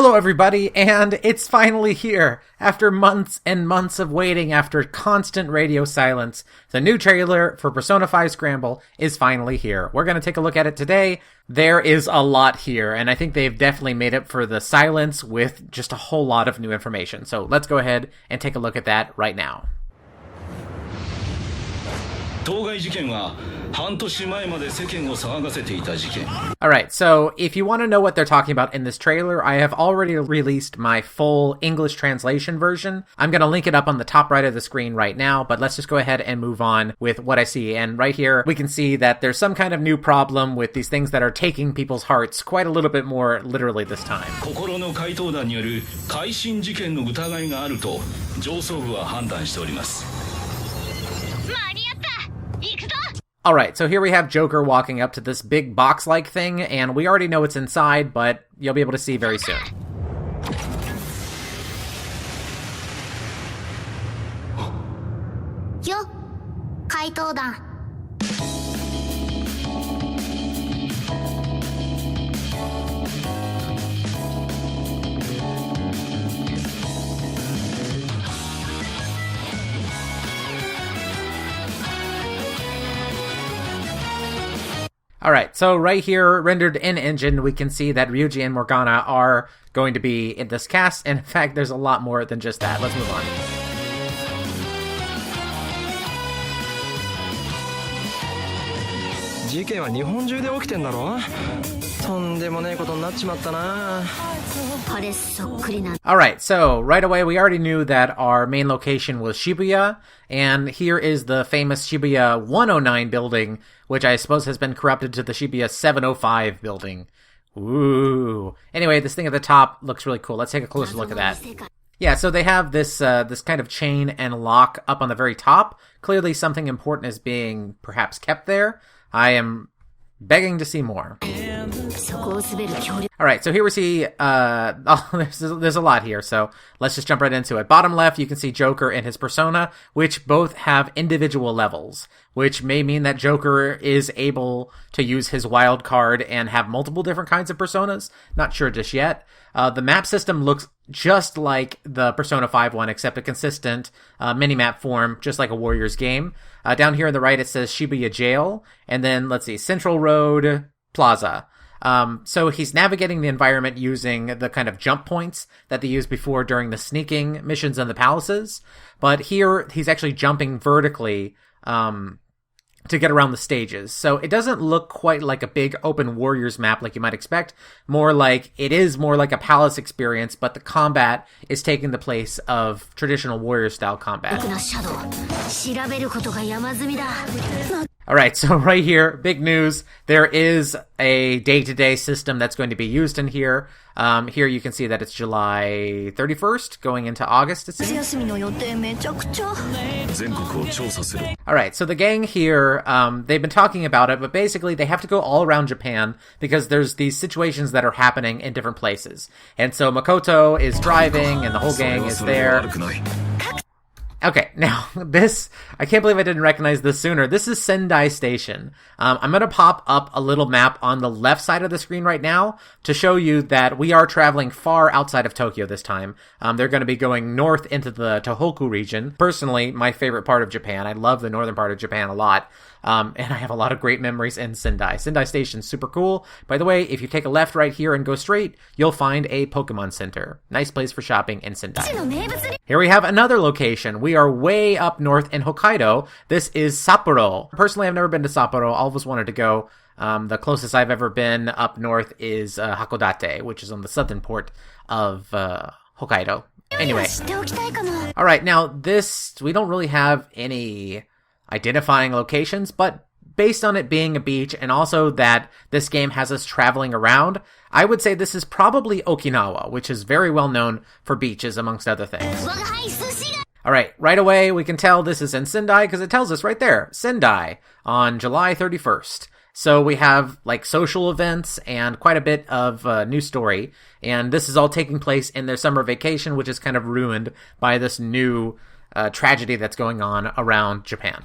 Hello everybody, and it's finally here. After months and months of waiting, after constant radio silence, the new trailer for Persona 5 Scramble is finally here. We're going to take a look at it today. There is a lot here, and I think they've definitely made up for the silence with just a whole lot of new information. So let's go ahead and take a look at that right now. Alright, so if you want to know what they're talking about in this trailer, I have already released my full English translation version. I'm going to link it up on the top right of the screen right now, but let's just go ahead and move on with what I see. And right here, we can see that there's some kind of new problem with these things that are taking people's hearts quite a little bit more literally this time. Alright, so here we have Joker walking up to this big box-like thing, and we already know what's inside, but you'll be able to see very soon. Yo, Kaito-dan. Alright, so right here, rendered in engine, we can see that Ryuji and Morgana are going to be in this cast, and in fact, there's a lot more than just that. Let's move on. Alright, so right away we already knew that our main location was Shibuya, and here is the famous Shibuya 109 building, which I suppose has been corrupted to the Shibuya 705 building. Ooh. Anyway, this thing at the top looks really cool. Let's take a closer look at that. Yeah, so they have this this kind of chain and lock up on the very top. Clearly something important is being perhaps kept there. I am begging to see more. Alright, so here we see, there's a lot here, so let's just jump right into it. Bottom left, you can see Joker and his persona, which both have individual levels, which may mean that Joker is able to use his wild card and have multiple different kinds of personas. Not sure just yet. The map system looks just like the Persona 5 one, except a consistent mini-map form, just like a Warriors game. Down here on the right, it says Shibuya Jail, and then, let's see, Central Road Plaza. So he's navigating the environment using the kind of jump points that they used before during the sneaking missions in the palaces. But here, he's actually jumping vertically to get around the stages. So it doesn't look quite like a big open Warriors map like you might expect. It is more like a palace experience, but the combat is taking the place of traditional Warrior style combat. Alright, so right here, big news. There is a day-to-day system that's going to be used in here. Here you can see that it's July 31st, going into August, it seems. Alright, so the gang here, they've been talking about it, but basically they have to go all around Japan because there's these situations that are happening in different places. And so Makoto is driving, and the whole gang is there. Okay, now, I can't believe I didn't recognize this sooner. This is Sendai Station. I'm going to pop up a little map on the left side of the screen right now to show you that we are traveling far outside of Tokyo this time. They're going to be going north into the Tohoku region. Personally, my favorite part of Japan. I love the northern part of Japan a lot. And I have a lot of great memories in Sendai. Sendai Station's super cool. By the way, if you take a left right here and go straight, you'll find a Pokemon Center. Nice place for shopping in Sendai. Here we have another location. We are way up north in Hokkaido. This is Sapporo. Personally, I've never been to Sapporo. I always wanted to go. The closest I've ever been up north is Hakodate, which is on the southern port of Hokkaido. Anyway. Alright, now we don't really have any identifying locations, but based on it being a beach and also that this game has us traveling around, I would say this is probably Okinawa, which is very well known for beaches, amongst other things. Alright, right away we can tell this is in Sendai because it tells us right there, Sendai, on July 31st. So we have like social events and quite a bit of new story, and this is all taking place in their summer vacation, which is kind of ruined by this new tragedy that's going on around Japan.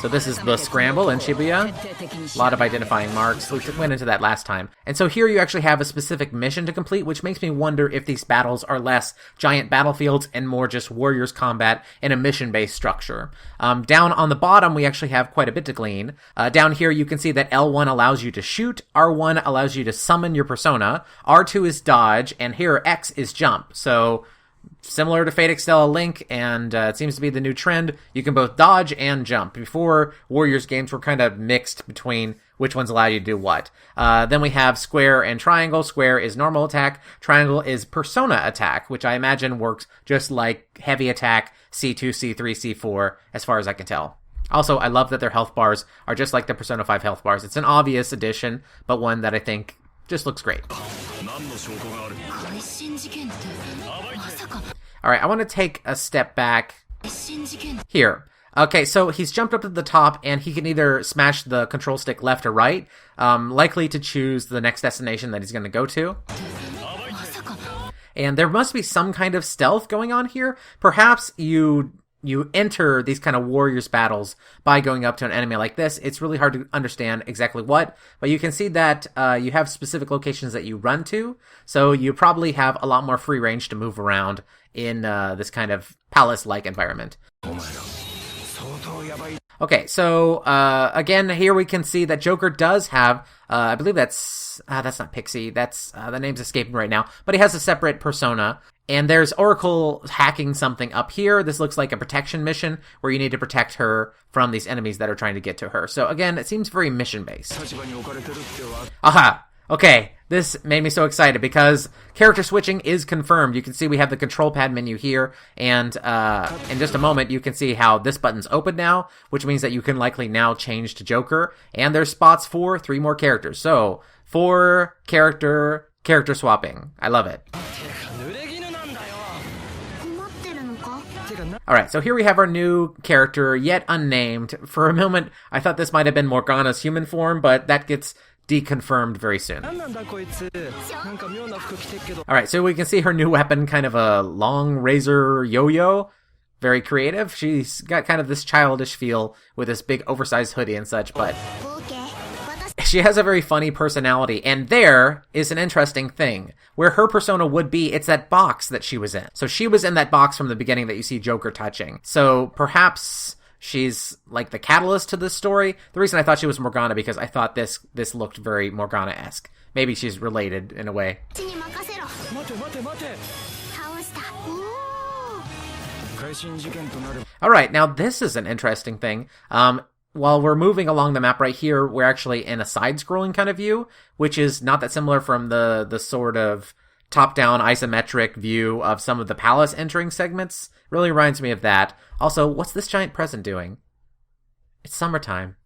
So this is the Scramble in Shibuya. A lot of identifying marks. We went into that last time. And so here you actually have a specific mission to complete, which makes me wonder if these battles are less giant battlefields and more just warriors combat in a mission-based structure. Down on the bottom, we actually have quite a bit to glean. Down here, you can see that L1 allows you to shoot, R1 allows you to summon your persona, R2 is dodge, and here X is jump. So similar to Fate Extella Link, and it seems to be the new trend. You can both dodge and jump. Before, Warriors games were kind of mixed between which ones allow you to do what. Then we have square and triangle. Square is normal attack. Triangle is persona attack, which I imagine works just like heavy attack, C2, C3, C4, as far as I can tell. Also, I love that their health bars are just like the Persona 5 health bars. It's an obvious addition, but one that I think just looks great. Alright, I want to take a step back here. Okay, so he's jumped up to the top, and he can either smash the control stick left or right, likely to choose the next destination that he's going to go to. And there must be some kind of stealth going on here. Perhaps you enter these kind of warriors battles by going up to an enemy like this. It's really hard to understand exactly what, but you can see that you have specific locations that you run to, so you probably have a lot more free range to move around in this kind of palace-like environment. Okay, so again, here we can see that Joker does have, I believe that's not Pixie, that's, the name's escaping right now, but he has a separate persona. And there's Oracle hacking something up here. This looks like a protection mission where you need to protect her from these enemies that are trying to get to her. So again, it seems very mission-based. Aha! Okay, this made me so excited because character switching is confirmed. You can see we have the control pad menu here, and in just a moment you can see how this button's open now, which means that you can likely now change to Joker, and there's spots for 3 more characters. So, 4 character swapping. I love it. Alright, so here we have our new character, yet unnamed. For a moment, I thought this might have been Morgana's human form, but that gets deconfirmed very soon. Alright, so we can see her new weapon, kind of a long razor yo-yo. Very creative. She's got kind of this childish feel with this big oversized hoodie and such, but she has a very funny personality, and there is an interesting thing. Where her persona would be, it's that box that she was in. So she was in that box from the beginning that you see Joker touching. So perhaps she's like the catalyst to this story. The reason I thought she was Morgana because I thought this looked very Morgana-esque. Maybe she's related in a way. Alright, now this is an interesting thing. While we're moving along the map right here, we're actually in a side-scrolling kind of view, which is not that similar from the sort of top-down isometric view of some of the palace entering segments. Really reminds me of that. Also, what's this giant present doing? It's summertime.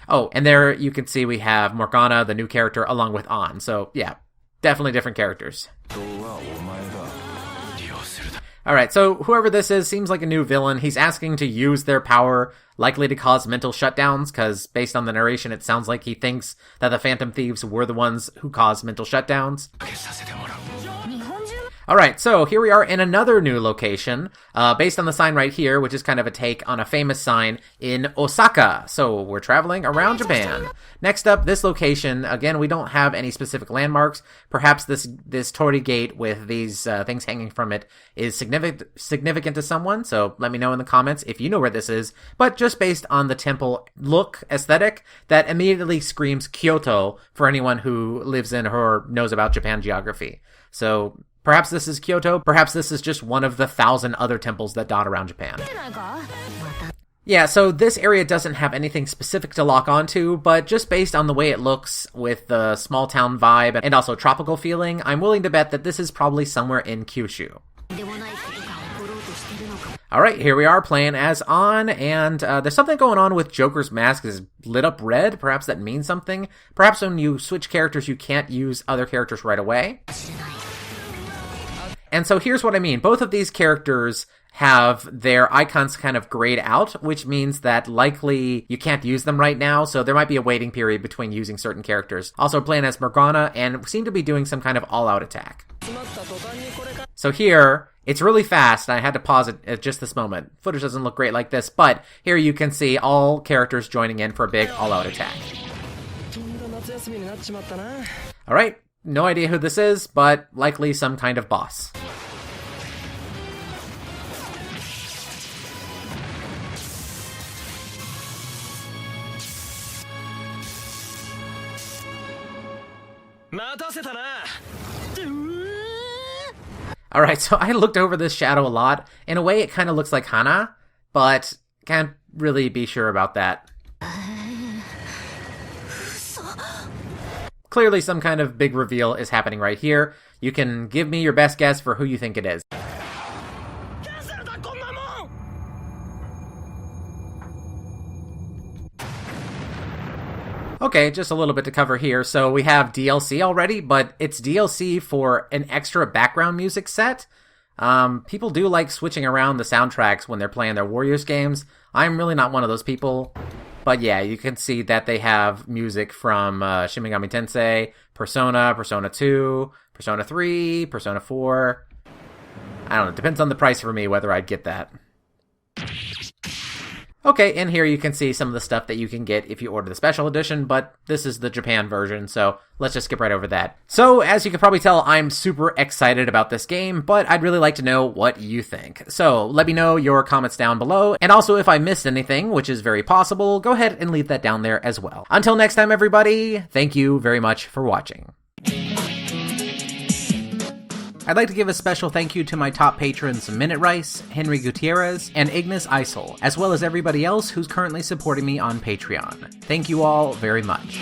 Oh, and there you can see we have Morgana, the new character, along with An. So, yeah, definitely different characters. Alright, so whoever this is seems like a new villain. He's asking to use their power, likely to cause mental shutdowns, because based on the narration, it sounds like he thinks that the Phantom Thieves were the ones who caused mental shutdowns. Alright, so here we are in another new location, based on the sign right here, which is kind of a take on a famous sign in Osaka. So we're traveling around Japan. Next up, this location, again, we don't have any specific landmarks. Perhaps this torii gate with these things hanging from it is significant to someone, so let me know in the comments if you know where this is. But just based on the temple look, aesthetic, that immediately screams Kyoto for anyone who lives in or knows about Japan geography. So perhaps this is Kyoto, perhaps this is just one of the 1,000 other temples that dot around Japan. Yeah, so this area doesn't have anything specific to lock onto, but just based on the way it looks with the small town vibe and also tropical feeling, I'm willing to bet that this is probably somewhere in Kyushu. Alright, here we are playing as An, and there's something going on with Joker's mask is lit up red. Perhaps that means something. Perhaps when you switch characters, you can't use other characters right away. And so here's what I mean. Both of these characters have their icons kind of grayed out, which means that likely you can't use them right now, so there might be a waiting period between using certain characters. Also playing as Morgana, and seem to be doing some kind of all-out attack. So here, It's really fast, and I had to pause it at just this moment. Footage doesn't look great like this, but here you can see all characters joining in for a big all-out attack. Alright, no idea who this is, but likely some kind of boss. Alright, so I looked over this shadow a lot. In a way, it kind of looks like Hana, but can't really be sure about that. Clearly some kind of big reveal is happening right here. You can give me your best guess for who you think it is. Okay, just a little bit to cover here. So we have DLC already, but it's DLC for an extra background music set. People do like switching around the soundtracks when they're playing their Warriors games. I'm really not one of those people. But yeah, you can see that they have music from Shin Megami Tensei, Persona, Persona 2, Persona 3, Persona 4. I don't know, it depends on the price for me whether I'd get that. Okay, and here you can see some of the stuff that you can get if you order the special edition, but this is the Japan version, so let's just skip right over that. So, as you can probably tell, I'm super excited about this game, but I'd really like to know what you think. So, let me know your comments down below, and also if I missed anything, which is very possible, go ahead and leave that down there as well. Until next time, everybody, thank you very much for watching. I'd like to give a special thank you to my top patrons Minute Rice, Henry Gutierrez, and Ignis Isel, as well as everybody else who's currently supporting me on Patreon. Thank you all very much.